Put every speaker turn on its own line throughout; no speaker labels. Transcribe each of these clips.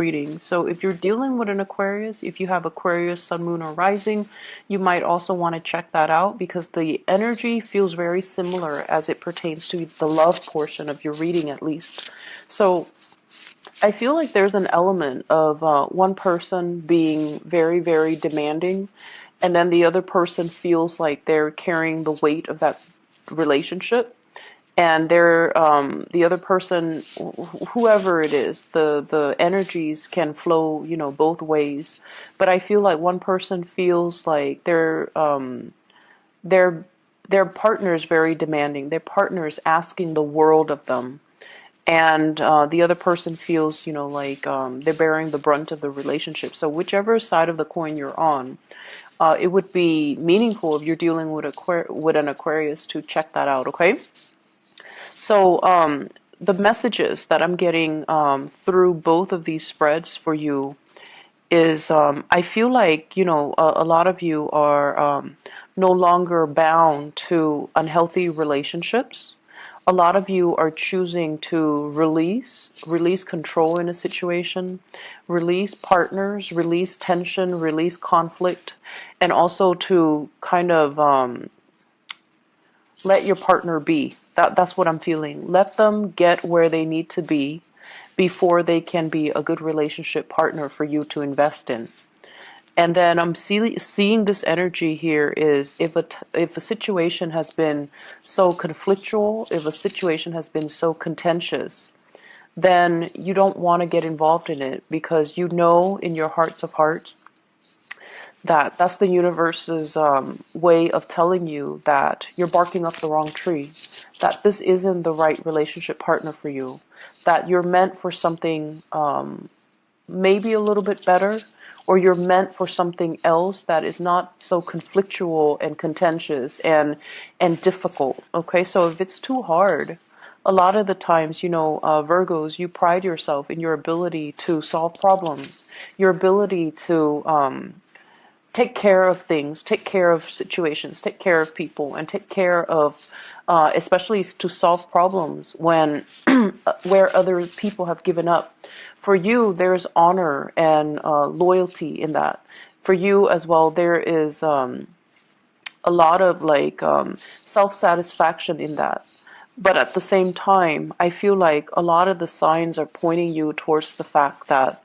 reading. So if you're dealing with an Aquarius, if you have Aquarius, Sun, Moon, or Rising, you might also want to check that out because the energy feels very similar as it pertains to the love portion of your reading, at least. So I feel like there's an element of one person being very, very demanding, and then the other person feels like they're carrying the weight of that relationship. And they're the other person, whoever it is, the energies can flow, both ways. But I feel like one person feels like their their partner is very demanding. Their partner is asking the world of them, and the other person feels, like they're bearing the brunt of the relationship. So whichever side of the coin you're on, it would be meaningful if you're dealing with an Aquarius to check that out. Okay. So the messages that I'm getting through both of these spreads for you is I feel like, a lot of you are no longer bound to unhealthy relationships. A lot of you are choosing to release control in a situation, release partners, release tension, release conflict, and also to kind of let your partner be. That's what I'm feeling. Let them get where they need to be before they can be a good relationship partner for you to invest in. And then I'm seeing this energy here is if a situation has been so conflictual, if a situation has been so contentious, then you don't want to get involved in it because you know in your hearts of hearts that that's the universe's way of telling you that you're barking up the wrong tree, that this isn't the right relationship partner for you, that you're meant for something maybe a little bit better, or you're meant for something else that is not so conflictual and contentious and difficult. Okay, so if it's too hard, a lot of the times, Virgos, you pride yourself in your ability to solve problems, your ability to take care of things, take care of situations, take care of people, and take care of, especially to solve problems when where other people have given up. For you, there's honor and loyalty in that. For you as well, there is a lot of self-satisfaction in that. But at the same time, I feel like a lot of the signs are pointing you towards the fact that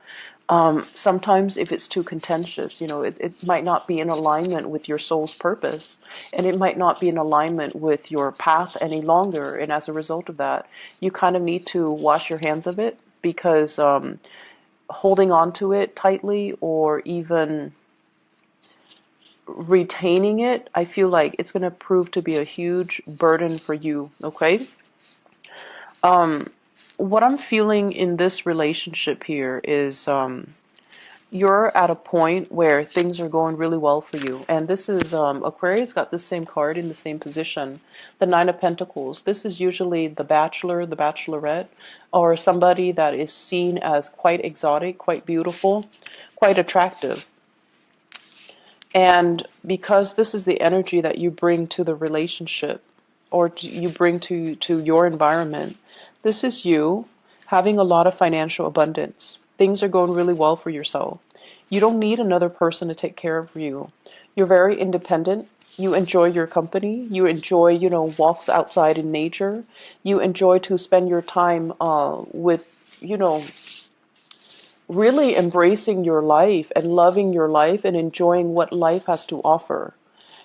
sometimes if it's too contentious, it might not be in alignment with your soul's purpose, and it might not be in alignment with your path any longer. And as a result of that, you kind of need to wash your hands of it because holding on to it tightly or even retaining it, I feel like it's going to prove to be a huge burden for you. Okay. What I'm feeling in this relationship here is you're at a point where things are going really well for you. And this is Aquarius got the same card in the same position, the Nine of Pentacles. This is usually the bachelor, the bachelorette, or somebody that is seen as quite exotic, quite beautiful, quite attractive. And because this is the energy that you bring to the relationship or you bring to your environment, this is you having a lot of financial abundance. Things are going really well for yourself. You don't need another person to take care of you. You're very independent. You enjoy your company. You enjoy, walks outside in nature. You enjoy to spend your time with, really embracing your life and loving your life and enjoying what life has to offer.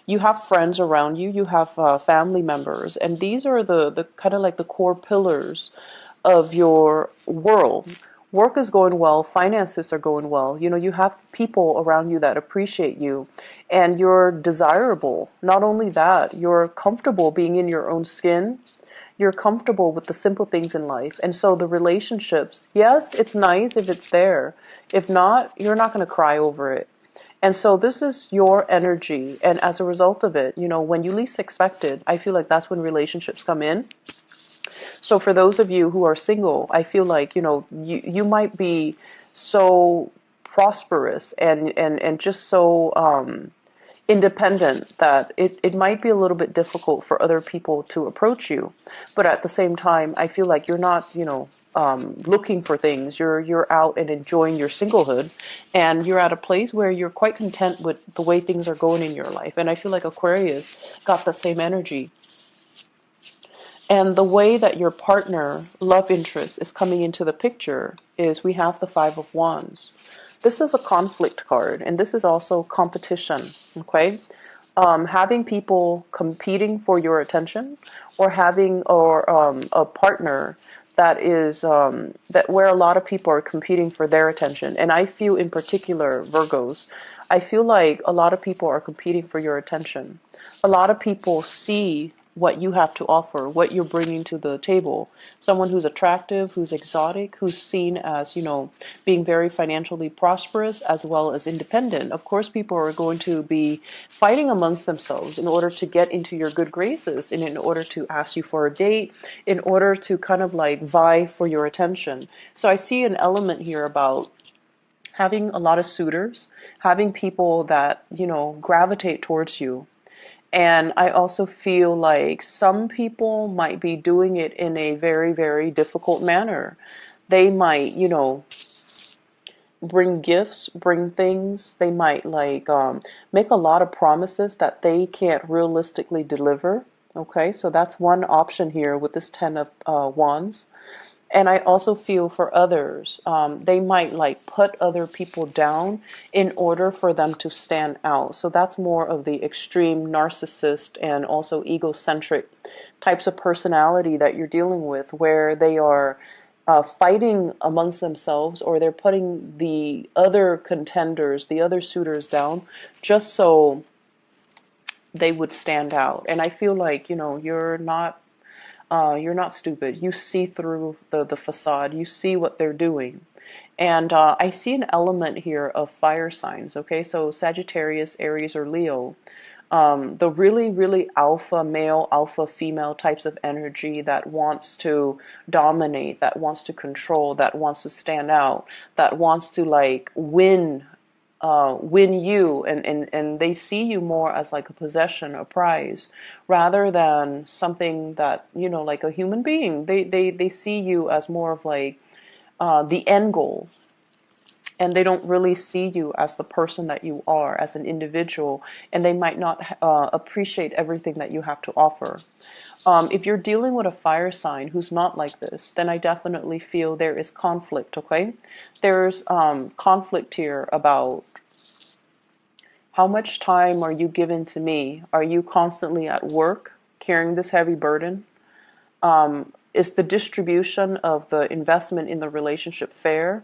You have friends around you. You have family members. And these are the kind of like the core pillars of your world. Work is going well, finances are going well. You have people around you that appreciate you, and you're desirable. Not only that, you're comfortable being in your own skin. You're comfortable with the simple things in life. And so the relationships, yes, it's nice if it's there. If not, you're not going to cry over it. And so this is your energy. And as a result of it, when you least expect it, I feel like that's when relationships come in. So for those of you who are single, I feel like, you might be so prosperous and just so independent that it might be a little bit difficult for other people to approach you. But at the same time, I feel like you're not, looking for things. You're out and enjoying your singlehood, and you're at a place where you're quite content with the way things are going in your life. And I feel like Aquarius got the same energy. And the way that your partner, love interest, is coming into the picture is we have the Five of Wands. This is a conflict card, and this is also competition, okay? Having people competing for your attention, or having a partner that is that where a lot of people are competing for their attention. And I feel in particular, Virgos, I feel like a lot of people are competing for your attention. A lot of people see what you have to offer, what you're bringing to the table. Someone who's attractive, who's exotic, who's seen as, being very financially prosperous as well as independent. Of course, people are going to be fighting amongst themselves in order to get into your good graces and in order to ask you for a date, in order to kind of like vie for your attention. So I see an element here about having a lot of suitors, having people that, gravitate towards you. And I also feel like some people might be doing it in a very, very difficult manner. They might, bring gifts, bring things. They might make a lot of promises that they can't realistically deliver. Okay, so that's one option here with this Ten of Wands. And I also feel for others, they might put other people down in order for them to stand out. So that's more of the extreme narcissist and also egocentric types of personality that you're dealing with, where they are fighting amongst themselves, or they're putting the other contenders, the other suitors down just so they would stand out. And I feel like, you're not stupid. You see through the facade. You see what they're doing. And I see an element here of fire signs, okay? So Sagittarius, Aries, or Leo. The really, really alpha male, alpha female types of energy that wants to dominate, that wants to control, that wants to stand out, that wants to win you, and they see you more as like a possession, a prize, rather than something that, like a human being. They see you as more of the end goal, and they don't really see you as the person that you are, as an individual, and they might not appreciate everything that you have to offer. If you're dealing with a fire sign who's not like this, then I definitely feel there is conflict, okay? There's conflict here about how much time are you giving to me? Are you constantly at work carrying this heavy burden? Is the distribution of the investment in the relationship fair?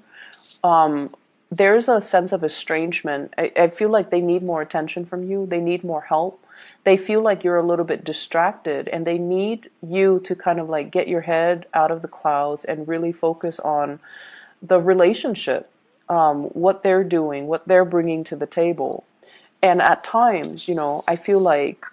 There's a sense of estrangement. I feel like they need more attention from you. They need more help. They feel like you're a little bit distracted, and they need you to kind of get your head out of the clouds and really focus on the relationship, what they're doing, what they're bringing to the table. And at times, I feel like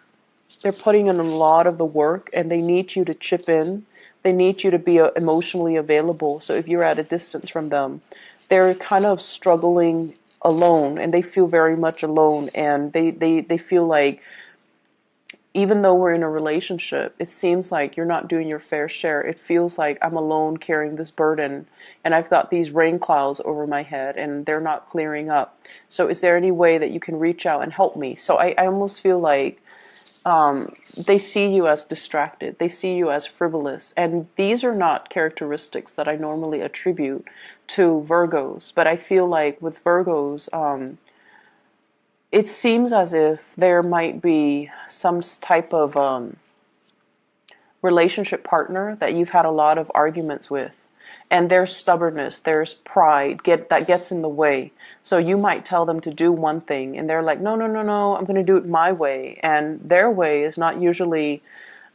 they're putting in a lot of the work, and they need you to chip in. They need you to be emotionally available. So if you're at a distance from them, they're kind of struggling alone, and they feel very much alone. And they feel like, even though we're in a relationship, it seems like you're not doing your fair share. It feels like I'm alone carrying this burden, and I've got these rain clouds over my head, and they're not clearing up. So is there any way that you can reach out and help me? So I almost feel like they see you as distracted. They see you as frivolous. And these are not characteristics that I normally attribute to Virgos. But I feel like with Virgos, it seems as if there might be some type of relationship partner that you've had a lot of arguments with. And there's stubbornness, there's pride that gets in the way. So you might tell them to do one thing, and they're like, no, no, no, no, I'm going to do it my way. And their way is not usually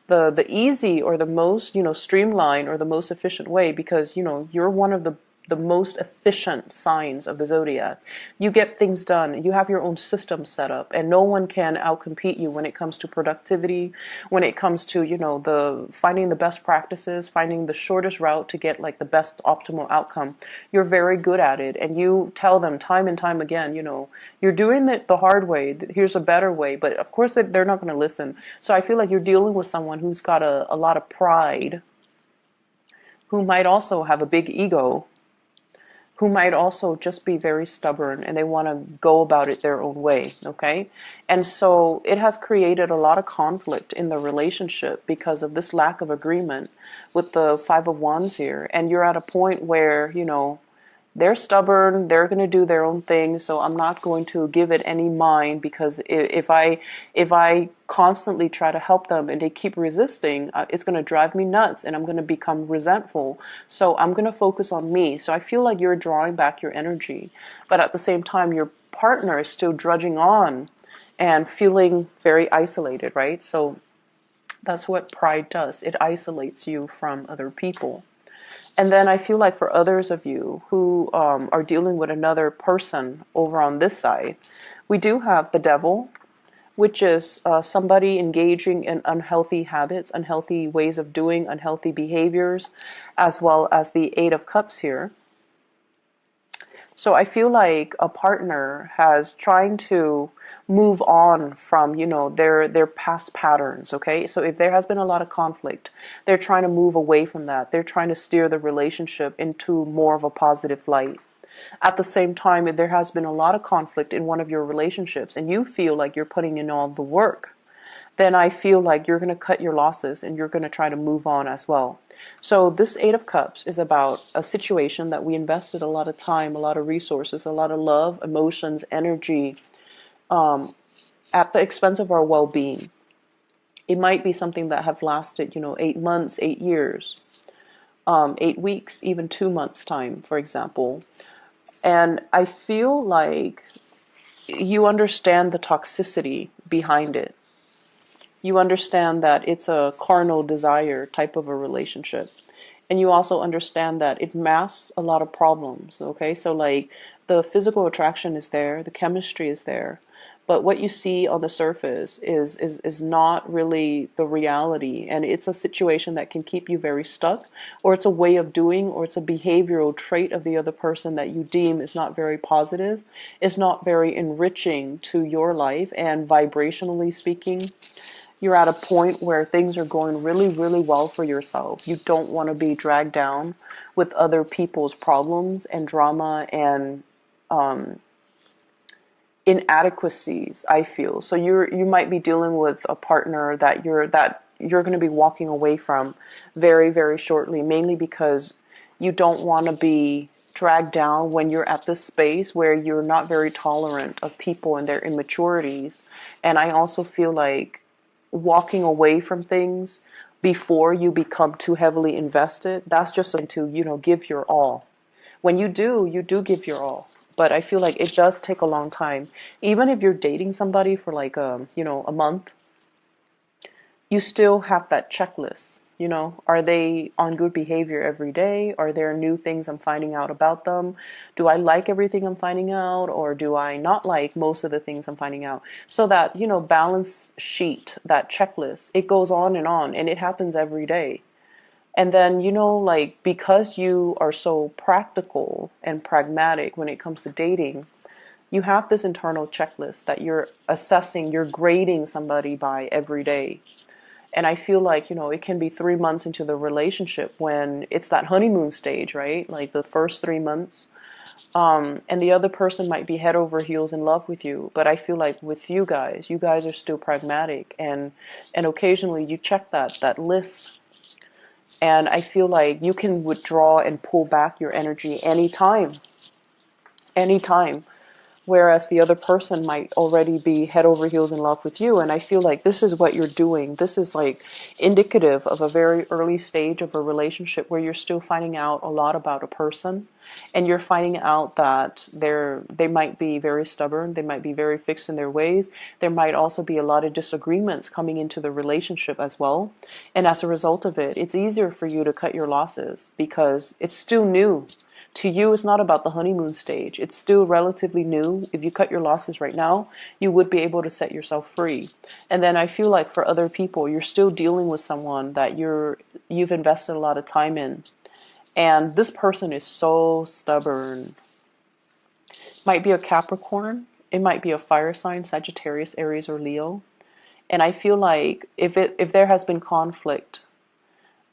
the easy or the most, streamlined or the most efficient way, because, you're one of the most efficient signs of the zodiac. You get things done. You have your own system set up, and no one can outcompete you when it comes to productivity, when it comes to, the finding the best practices, finding the shortest route to get the best optimal outcome. You're very good at it, and you tell them time and time again, you're doing it the hard way. Here's a better way. But of course they're not going to listen. So I feel like you're dealing with someone who's got a lot of pride who might also have a big ego, who might also just be very stubborn and they want to go about it their own way, okay? And so it has created a lot of conflict in the relationship because of this lack of agreement with the Five of Wands here. And you're at a point where, you know, they're stubborn, they're going to do their own thing, so I'm not going to give it any mind, because if I constantly try to help them and they keep resisting, it's going to drive me nuts and I'm going to become resentful. So I'm going to focus on me. So I feel like you're drawing back your energy, but at the same time your partner is still drudging on and feeling very isolated, right? So that's what pride does. It isolates you from other people. And then I feel like for others of you who are dealing with another person over on this side, we do have the devil, which is somebody engaging in unhealthy habits, unhealthy ways of doing, unhealthy behaviors, as well as the Eight of Cups here. So I feel like a partner has trying to move on from, you know, their past patterns, okay? So if there has been a lot of conflict, they're trying to move away from that. They're trying to steer the relationship into more of a positive light. At the same time, if there has been a lot of conflict in one of your relationships and you feel like you're putting in all the work, then I feel like you're going to cut your losses and you're going to try to move on as well. So this Eight of Cups is about a situation that we invested a lot of time, a lot of resources, a lot of love, emotions, energy, at the expense of our well-being. It might be something that have lasted, you know, 8 months, 8 years, 8 weeks, even 2 months time, for example. And I feel like you understand the toxicity behind it. You understand that it's a carnal desire type of a relationship. And you also understand that it masks a lot of problems, okay? So like the physical attraction is there, the chemistry is there, but what you see on the surface is not really the reality. And it's a situation that can keep you very stuck, or it's a way of doing, or it's a behavioral trait of the other person that you deem is not very positive, is not very enriching to your life. And vibrationally speaking, you're at a point where things are going really, really well for yourself. You don't want to be dragged down with other people's problems and drama and inadequacies, I feel. So you might be dealing with a partner that you're going to be walking away from very, very shortly, mainly because you don't want to be dragged down when you're at this space where you're not very tolerant of people and their immaturities. And I also feel like walking away from things before you become too heavily invested, that's just to, you know, give your all. When you do give your all. But I feel like it does take a long time. Even if you're dating somebody for like you know, a month, you still have that checklist. You know, are they on good behavior every day? Are there new things I'm finding out about them? Do I like everything I'm finding out, or do I not like most of the things I'm finding out? So that, you know, balance sheet, that checklist, it goes on and it happens every day. And then, you know, like, because you are so practical and pragmatic when it comes to dating, you have this internal checklist that you're assessing, you're grading somebody by every day. And I feel like, you know, it can be 3 months into the relationship when it's that honeymoon stage, right? Like the first 3 months. And the other person might be head over heels in love with you. But I feel like with you guys are still pragmatic. And occasionally you check that list. And I feel like you can withdraw and pull back your energy anytime. Anytime. Whereas the other person might already be head over heels in love with you. And I feel like this is what you're doing. This is like indicative of a very early stage of a relationship where you're still finding out a lot about a person. And you're finding out that they might be very stubborn. They might be very fixed in their ways. There might also be a lot of disagreements coming into the relationship as well. And as a result of it, it's easier for you to cut your losses because it's still new. To you, it's not about the honeymoon stage. It's still relatively new. If you cut your losses right now, you would be able to set yourself free. And then I feel like for other people, you're still dealing with someone that you've invested a lot of time in. And this person is so stubborn. Might be a Capricorn. It might be a fire sign, Sagittarius, Aries, or Leo. And I feel like if there has been conflict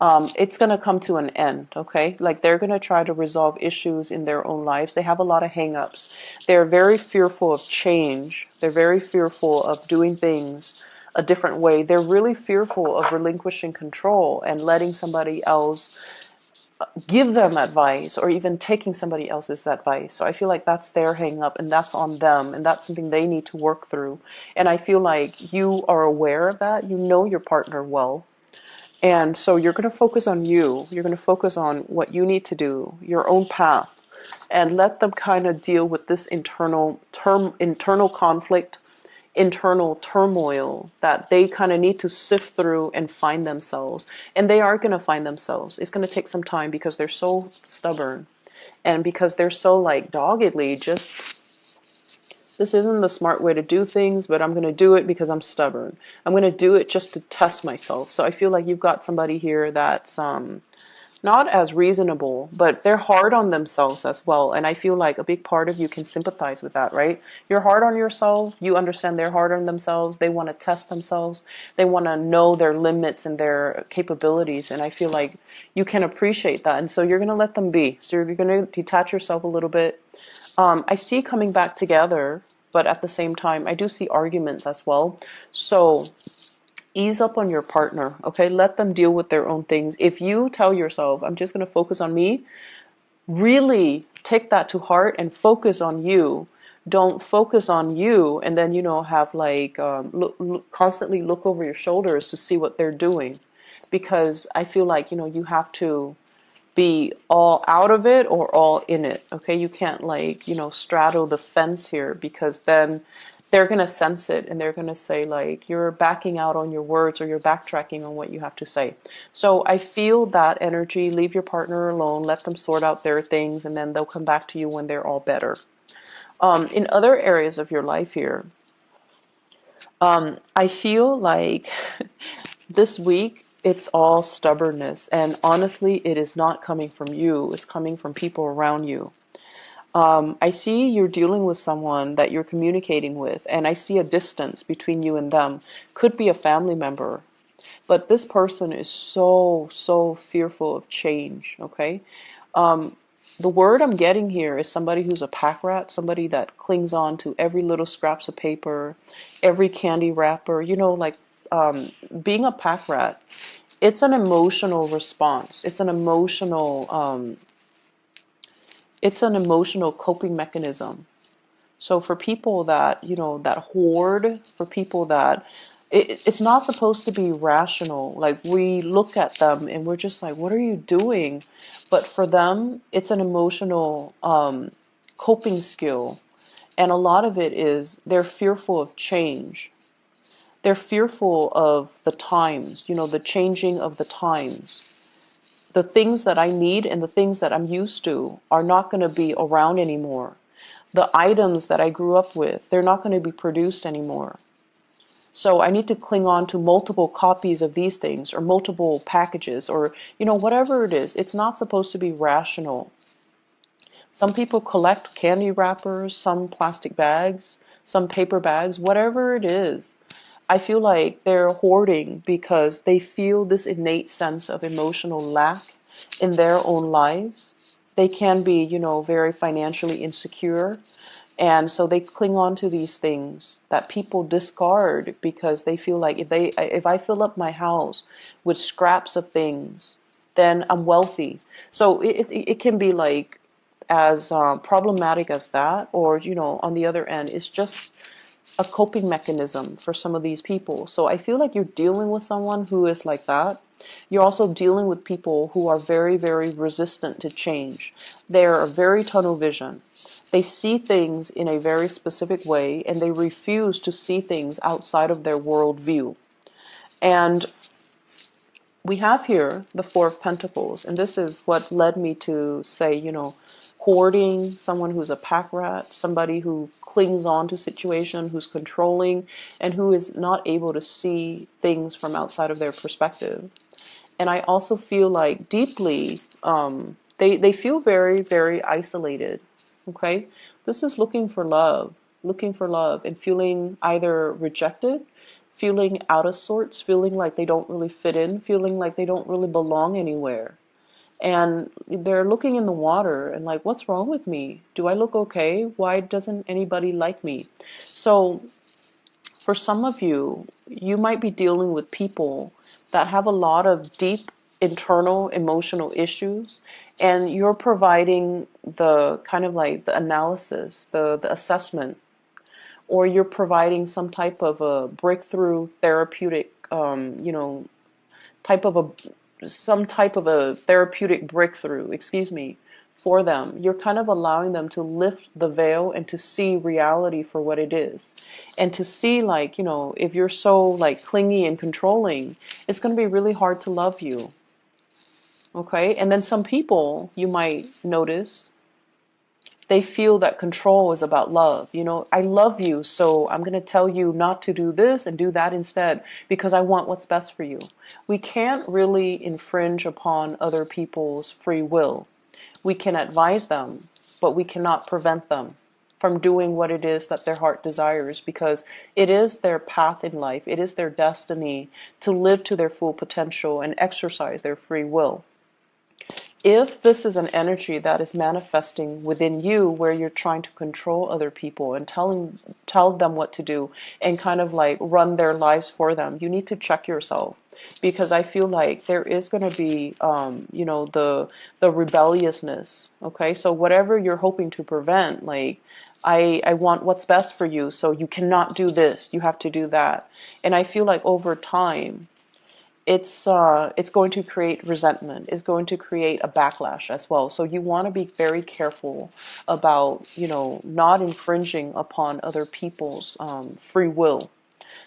it's going to come to an end, okay? Like they're going to try to resolve issues in their own lives. They have a lot of hang-ups. They're very fearful of change. They're very fearful of doing things a different way. They're really fearful of relinquishing control and letting somebody else give them advice or even taking somebody else's advice. So I feel like that's their hang up and that's on them and that's something they need to work through. And I feel like you are aware of that. You know your partner well. And so you're going to focus on you. You're going to focus on what you need to do, your own path, and let them kind of deal with this internal conflict, internal turmoil that they kind of need to sift through and find themselves. And they are going to find themselves. It's going to take some time because they're so stubborn and because they're so like doggedly just, this isn't the smart way to do things, but I'm going to do it because I'm stubborn. I'm going to do it just to test myself. So I feel like you've got somebody here that's not as reasonable, but they're hard on themselves as well. And I feel like a big part of you can sympathize with that, right? You're hard on yourself. You understand they're hard on themselves. They want to test themselves. They want to know their limits and their capabilities. And I feel like you can appreciate that. And so you're going to let them be. So you're going to detach yourself a little bit. I see coming back together, but at the same time, I do see arguments as well. So ease up on your partner, okay? Let them deal with their own things. If you tell yourself, I'm just going to focus on me, really take that to heart and focus on you. Don't focus on you and then, have like constantly look over your shoulders to see what they're doing. Because I feel like, you have to be all out of it or all in it. Okay, you can't like, straddle the fence here because then they're going to sense it and they're going to say like you're backing out on your words or you're backtracking on what you have to say. So I feel that energy. Leave your partner alone, let them sort out their things, and then they'll come back to you when they're all better. In other areas of your life here, I feel like this week it's all stubbornness, and honestly it is not coming from you, it's coming from people around you. I see you're dealing with someone that you're communicating with, and I see a distance between you and them. Could be a family member, but this person is so fearful of change, okay? The word I'm getting here is somebody who's a pack rat, somebody that clings on to every little scraps of paper, every candy wrapper, like being a pack rat. It's an emotional response. It's an emotional coping mechanism. So for people that, that hoard, for people that it's not supposed to be rational. Like we look at them and we're just like, what are you doing? But for them, it's an emotional coping skill. And a lot of it is they're fearful of change. They're fearful of the times, the changing of the times. The things that I need and the things that I'm used to are not going to be around anymore. The items that I grew up with, they're not going to be produced anymore. So I need to cling on to multiple copies of these things or multiple packages or, whatever it is. It's not supposed to be rational. Some people collect candy wrappers, some plastic bags, some paper bags, whatever it is. I feel like they're hoarding because they feel this innate sense of emotional lack in their own lives. They can be, very financially insecure. And so they cling on to these things that people discard because they feel like if I fill up my house with scraps of things, then I'm wealthy. So it can be like as problematic as that, or on the other end, it's just a coping mechanism for some of these people. So I feel like you're dealing with someone who is like that. You're also dealing with people who are very, very resistant to change. They're very tunnel vision. They see things in a very specific way and they refuse to see things outside of their worldview. And we have here the Four of Pentacles, and this is what led me to say, hoarding, someone who's a pack rat, somebody who clings on to situation, who's controlling, and who is not able to see things from outside of their perspective. And I also feel like deeply, they feel very, very isolated, okay? This is looking for love and feeling either rejected, feeling out of sorts, feeling like they don't really fit in, feeling like they don't really belong anywhere. And they're looking in the water and like, what's wrong with me? Do I look okay? Why doesn't anybody like me? So for some of you, you might be dealing with people that have a lot of deep internal emotional issues, and you're providing the kind of like the analysis, the assessment, or you're providing some type of a breakthrough therapeutic, type of some type of a therapeutic breakthrough, excuse me, for them. You're kind of allowing them to lift the veil and to see reality for what it is. And to see, like, if you're so like clingy and controlling, it's going to be really hard to love you. Okay? And then some people you might notice, they feel that control is about love. I love you, so I'm going to tell you not to do this and do that instead because I want what's best for you. We can't really infringe upon other people's free will. We can advise them, but we cannot prevent them from doing what it is that their heart desires, because it is their path in life. It is their destiny to live to their full potential and exercise their free will. If this is an energy that is manifesting within you where you're trying to control other people and tell them what to do and kind of like run their lives for them, you need to check yourself, because I feel like there is going to be the rebelliousness. Okay, so whatever you're hoping to prevent, like, I want what's best for you, so you cannot do this, you have to do that. And I feel like over time it's going to create resentment. It's going to create a backlash as well. So you want to be very careful about, not infringing upon other people's free will.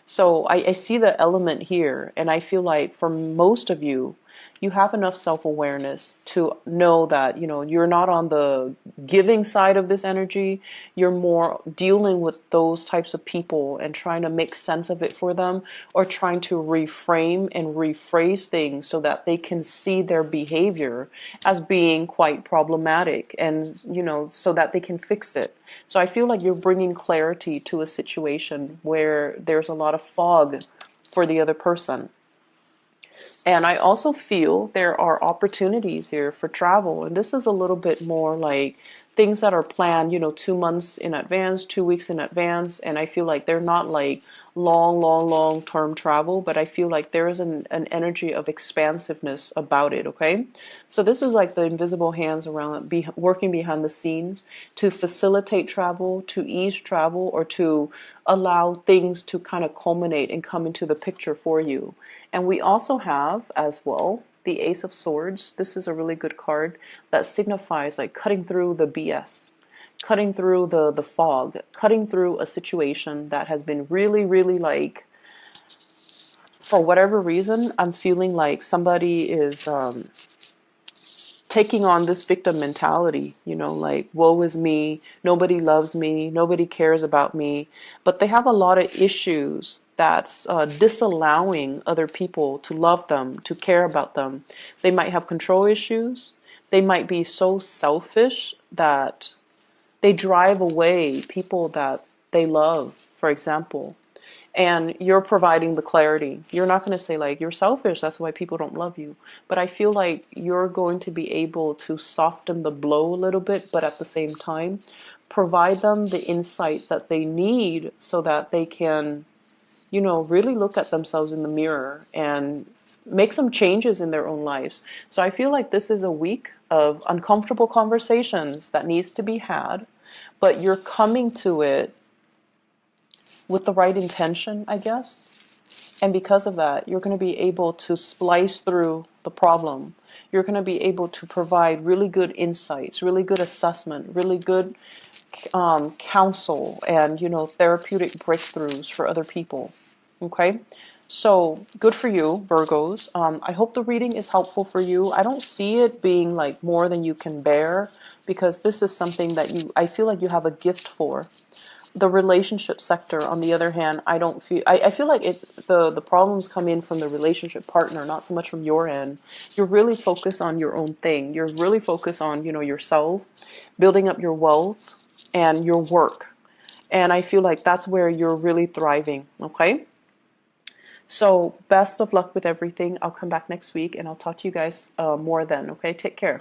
So I see the element here, and I feel like for most of you, you have enough self-awareness to know that, you're not on the giving side of this energy. You're more dealing with those types of people and trying to make sense of it for them, or trying to reframe and rephrase things so that they can see their behavior as being quite problematic, and, so that they can fix it. So I feel like you're bringing clarity to a situation where there's a lot of fog for the other person. And I also feel there are opportunities here for travel. And this is a little bit more like things that are planned, 2 months in advance, 2 weeks in advance. And I feel like they're not like long term travel, but I feel like there is an energy of expansiveness about it. Okay. So this is like the invisible hands around, working behind the scenes to facilitate travel, to ease travel, or to allow things to kind of culminate and come into the picture for you. And we also have as well the Ace of Swords. This is a really good card that signifies like cutting through the BS, cutting through the fog, cutting through a situation that has been really like, for whatever reason, I'm feeling like somebody is taking on this victim mentality, like, woe is me, nobody loves me, nobody cares about me. But they have a lot of issues that's disallowing other people to love them, to care about them. They might have control issues. They might be so selfish that they drive away people that they love, for example. And you're providing the clarity. You're not going to say like, you're selfish, that's why people don't love you. But I feel like you're going to be able to soften the blow a little bit, but at the same time provide them the insight that they need so that they can, really look at themselves in the mirror and make some changes in their own lives. So I feel like this is a week of uncomfortable conversations that needs to be had, but you're coming to it with the right intention, I guess. And because of that, you're going to be able to splice through the problem. You're going to be able to provide really good insights, really good assessment, really good counsel, and, therapeutic breakthroughs for other people. Okay? So good for you, Virgos. I hope the reading is helpful for you. I don't see it being like more than you can bear, because this is something that I feel like you have a gift for. The relationship sector, on the other hand, I feel like the problems come in from the relationship partner, not so much from your end. You're really focused on your own thing. You're really focused on, yourself, building up your wealth and your work. And I feel like that's where you're really thriving. Okay. So best of luck with everything. I'll come back next week and I'll talk to you guys more then. Okay, take care.